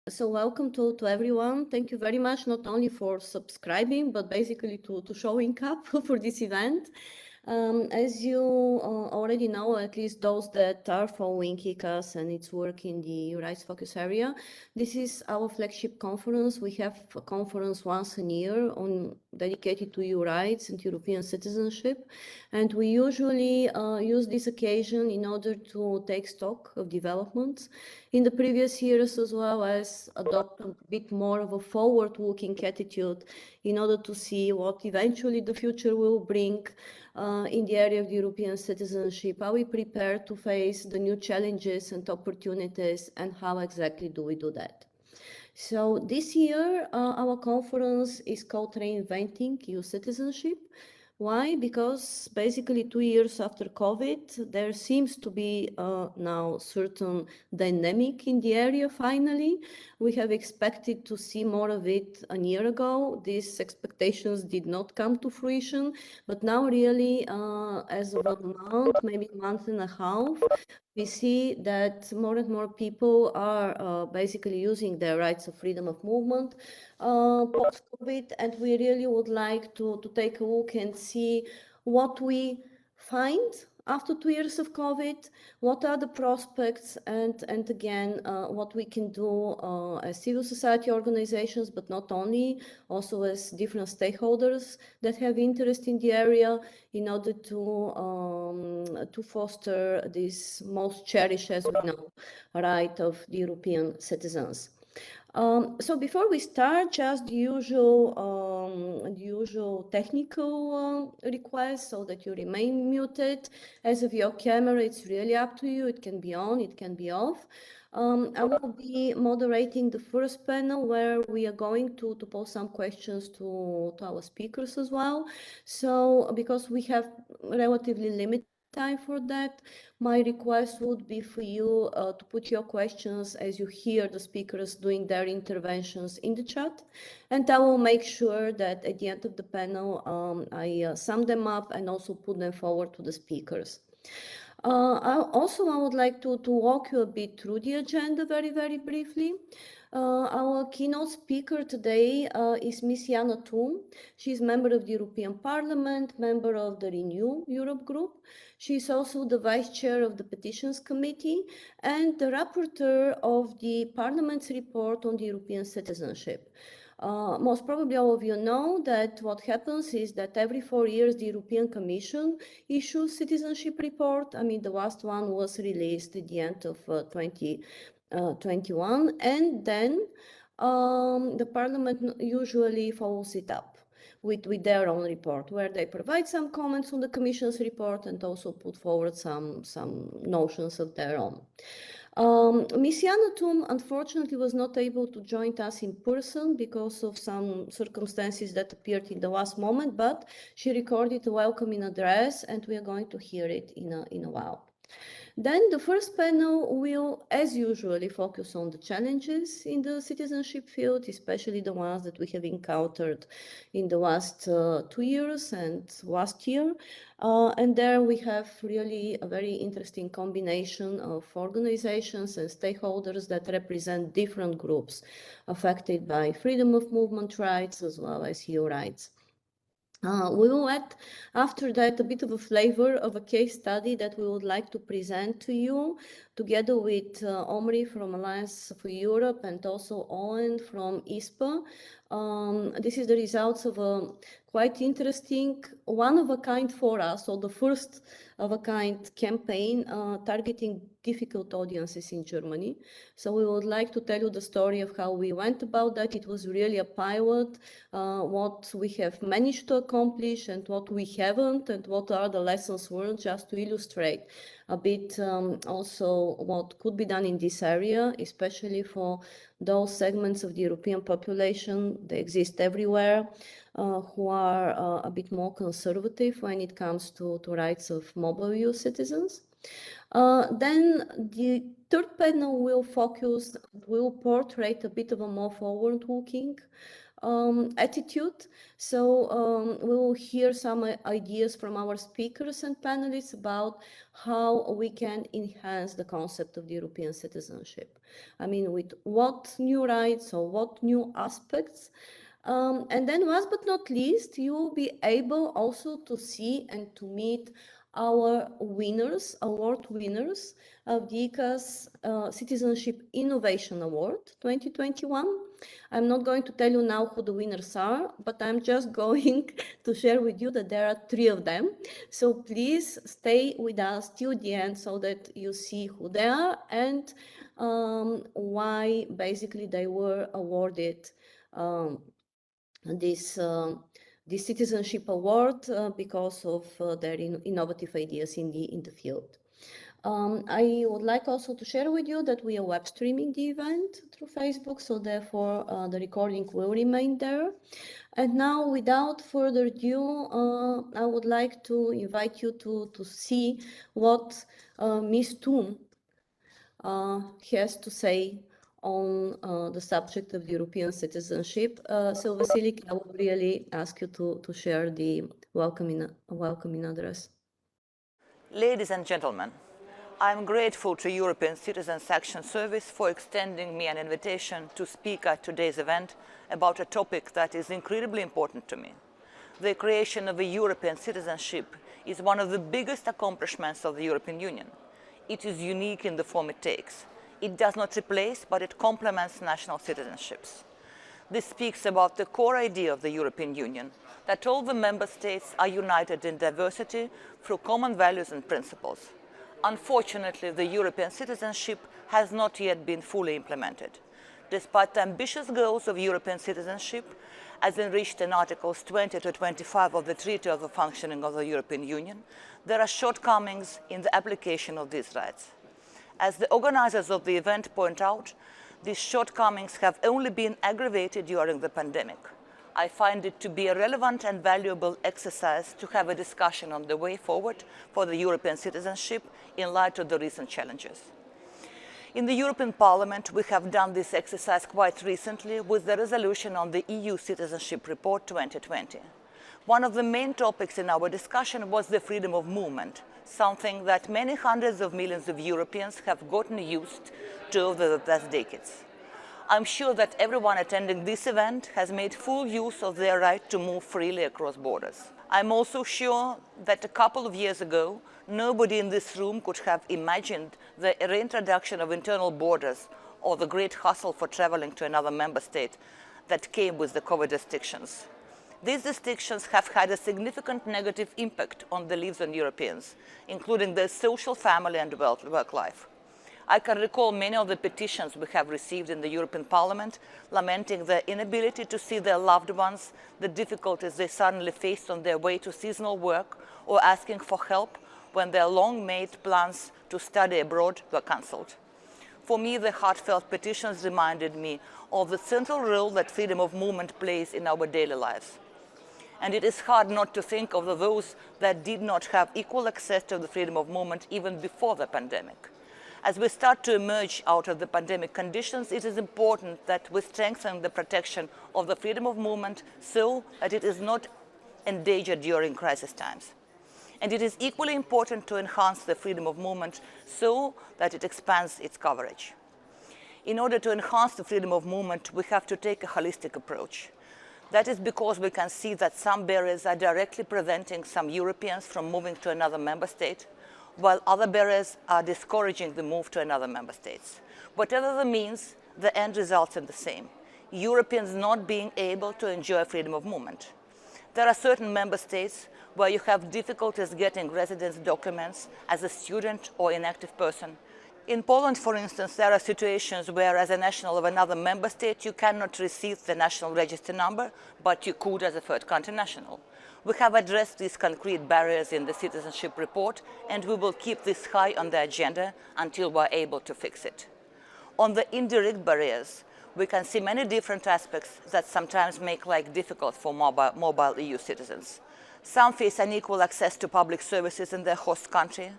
So welcome to everyone. Thank you very much, not only for subscribing, but basically to showing up for this event. As you already know, at least those that are following ECAS and its work in the EU rights focus area, this is our flagship conference. We have a conference once a year dedicated to EU rights and European citizenship. And we usually use this occasion in order to take stock of developments in the previous years, as well as adopt a bit more of a forward-looking attitude in order to see what eventually the future will bring in the area of European citizenship. Are we prepared to face the new challenges and opportunities, and how exactly do we do that? So this year, our conference is called Reinventing EU Citizenship. Why? Because basically 2 years after COVID, there seems to be now certain dynamic in the area finally. We have expected to see more of it a year ago. These expectations did not come to fruition, but now really as of a month, maybe a month and a half, we see that more and more people are basically using their rights of freedom of movement post-COVID, and we really would like to take a look and see what we find after 2 years of COVID, what are the prospects, and again, what we can do as civil society organizations, but not only, also as different stakeholders that have interest in the area in order to foster this most cherished, as we know, right of the European citizens. So before we start, just the usual technical request, so that you remain muted. As of your camera, it's really up to you. It can be on, it can be off. I will be moderating the first panel, where we are going to pose some questions to our speakers as well. So because we have relatively limited time for that, my request would be for you to put your questions as you hear the speakers doing their interventions in the chat, and I will make sure that at the end of the panel I sum them up and also put them forward to the speakers. I would like to walk you a bit through the agenda very briefly. Our keynote speaker today is Ms. Yana Toom. She's member of the European Parliament, member of the Renew Europe group. She's also the vice chair of the Petitions Committee and the rapporteur of the Parliament's report on the European citizenship. Most probably all of you know that what happens is that every 4 years the European Commission issues citizenship report. I mean, the last one was released at the end of 2021, and then the Parliament usually follows it up with their own report, where they provide some comments on the Commission's report and also put forward some notions of their own. Ms. Yana Toom unfortunately was not able to join us in person because of some circumstances that appeared in the last moment, but she recorded a welcoming address and we are going to hear it in a while. Then the first panel will, as usually, focus on the challenges in the citizenship field, especially the ones that we have encountered in the last 2 years and last year. And there we have really a very interesting combination of organizations and stakeholders that represent different groups affected by freedom of movement rights as well as EU rights. We will add after that a bit of a flavor of a case study that we would like to present to you together with Omri from Alliance for Europe and also Owen from ISPA. This is the results of a quite interesting, one-of-a-kind for us, or the first-of-a-kind campaign targeting difficult audiences in Germany. So we would like to tell you the story of how we went about that. It was really a pilot, what we have managed to accomplish and what we haven't, and what are the lessons learned, just to illustrate a bit also what could be done in this area, especially for those segments of the European population, they exist everywhere, who are a bit more conservative when it comes to rights of mobile EU citizens. Then the third panel will portray a bit of a more forward-looking attitude. So we will hear some ideas from our speakers and panelists about how we can enhance the concept of the European citizenship. I mean, with what new rights or what new aspects. And then last but not least, you will be able also to see and to meet our winners, award winners of the ECAS Citizenship Innovation Award 2021. I'm not going to tell you now who the winners are, but I'm just going to share with you that there are 3 of them. So please stay with us till the end so that you see who they are and why basically they were awarded this citizenship award because of their innovative ideas in the field. I would like also to share with you that we are web streaming the event through Facebook, so therefore the recording will remain there. And now, without further ado, I would like to invite you to see what Ms. Toom has to say on the subject of European citizenship. So Vasiliki, I would really ask you to share the welcoming address. Ladies and gentlemen, I am grateful to European Citizens Action Service for extending me an invitation to speak at today's event about a topic that is incredibly important to me. The creation of a European citizenship is one of the biggest accomplishments of the European Union. It is unique in the form it takes. It does not replace, but it complements national citizenships. This speaks about the core idea of the European Union, that all the member states are united in diversity through common values and principles. Unfortunately, the European citizenship has not yet been fully implemented. Despite the ambitious goals of European citizenship, as enriched in Articles 20 to 25 of the Treaty on the Functioning of the European Union, there are shortcomings in the application of these rights. As the organizers of the event point out, these shortcomings have only been aggravated during the pandemic. I find it to be a relevant and valuable exercise to have a discussion on the way forward for the European citizenship in light of the recent challenges. In the European Parliament, we have done this exercise quite recently with the resolution on the EU Citizenship Report 2020. One of the main topics in our discussion was the freedom of movement, something that many hundreds of millions of Europeans have gotten used to over the past decades. I'm sure that everyone attending this event has made full use of their right to move freely across borders. I'm also sure that a couple of years ago, nobody in this room could have imagined the reintroduction of internal borders or the great hustle for traveling to another member state that came with the COVID restrictions. These restrictions have had a significant negative impact on the lives of Europeans, including their social, family, and work life. I can recall many of the petitions we have received in the European Parliament, lamenting their inability to see their loved ones, the difficulties they suddenly faced on their way to seasonal work, or asking for help when their long-made plans to study abroad were cancelled. For me, the heartfelt petitions reminded me of the central role that freedom of movement plays in our daily lives. And it is hard not to think of those that did not have equal access to the freedom of movement even before the pandemic. As we start to emerge out of the pandemic conditions, it is important that we strengthen the protection of the freedom of movement so that it is not endangered during crisis times. And it is equally important to enhance the freedom of movement so that it expands its coverage. In order to enhance the freedom of movement, we have to take a holistic approach. That is because we can see that some barriers are directly preventing some Europeans from moving to another member state, while other barriers are discouraging the move to another member state. Whatever the means, the end results in the same: Europeans not being able to enjoy freedom of movement. There are certain member states where you have difficulties getting residence documents as a student or inactive person. In Poland, for instance, there are situations where, as a national of another member state, you cannot receive the national register number, but you could as a third country national. We have addressed these concrete barriers in the citizenship report, and we will keep this high on the agenda until we are able to fix it. On the indirect barriers, we can see many different aspects that sometimes make life difficult for mobile EU citizens. Some face unequal access to public services in their host country.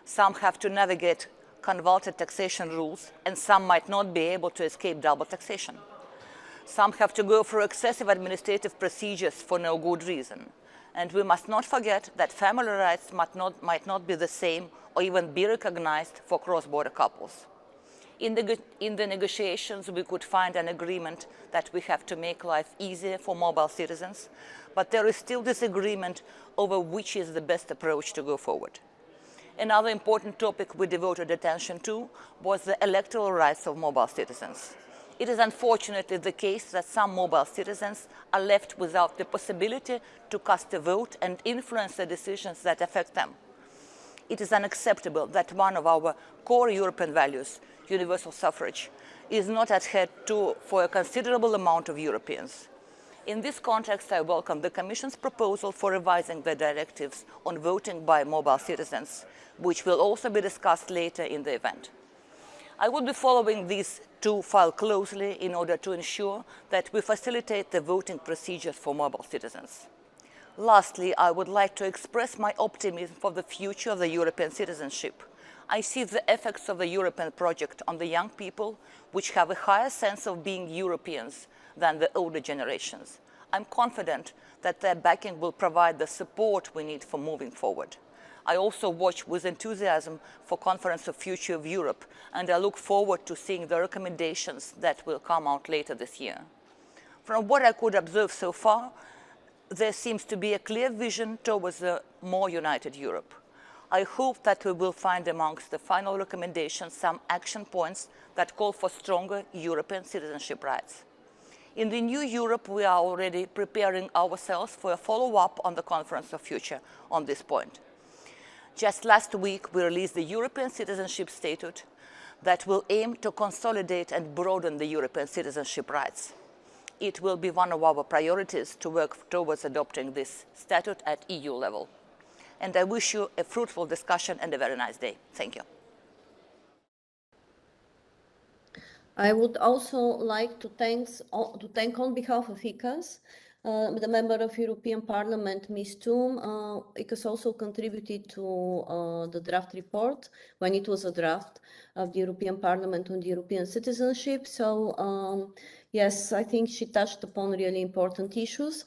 Some have to navigate convoluted taxation rules, and some might not be able to escape double taxation. Some have to go through excessive administrative procedures for no good reason. And we must not forget that family rights might not be the same or even be recognized for cross-border couples. In the negotiations, we could find an agreement that we have to make life easier for mobile citizens, but there is still disagreement over which is the best approach to go forward. Another important topic we devoted attention to was the electoral rights of mobile citizens. It is unfortunately the case that some mobile citizens are left without the possibility to cast a vote and influence the decisions that affect them. It is unacceptable that one of our core European values, universal suffrage, is not adhered to for a considerable amount of Europeans. In this context, I welcome the Commission's proposal for revising the directives on voting by mobile citizens, which will also be discussed later in the event. I will be following these two files closely in order to ensure that we facilitate the voting procedures for mobile citizens. Lastly, I would like to express my optimism for the future of the European citizenship. I see the effects of the European project on the young people, which have a higher sense of being Europeans than the older generations. I'm confident that their backing will provide the support we need for moving forward. I also watch with enthusiasm for Conference of Future of Europe, and I look forward to seeing the recommendations that will come out later this year. From what I could observe so far, there seems to be a clear vision towards a more united Europe. I hope that we will find amongst the final recommendations some action points that call for stronger European citizenship rights. In the new Europe, we are already preparing ourselves for a follow-up on the Conference of Future on this point. Just last week, we released the European Citizenship Statute that will aim to consolidate and broaden the European citizenship rights. It will be one of our priorities to work towards adopting this statute at EU level. And I wish you a fruitful discussion and a very nice day. Thank you. I would also like to thank on behalf of ECAS, the member of European Parliament, Ms. Toom. ECAS also contributed to the draft report when it was a draft of the European Parliament on the European citizenship. So yes, I think she touched upon really important issues.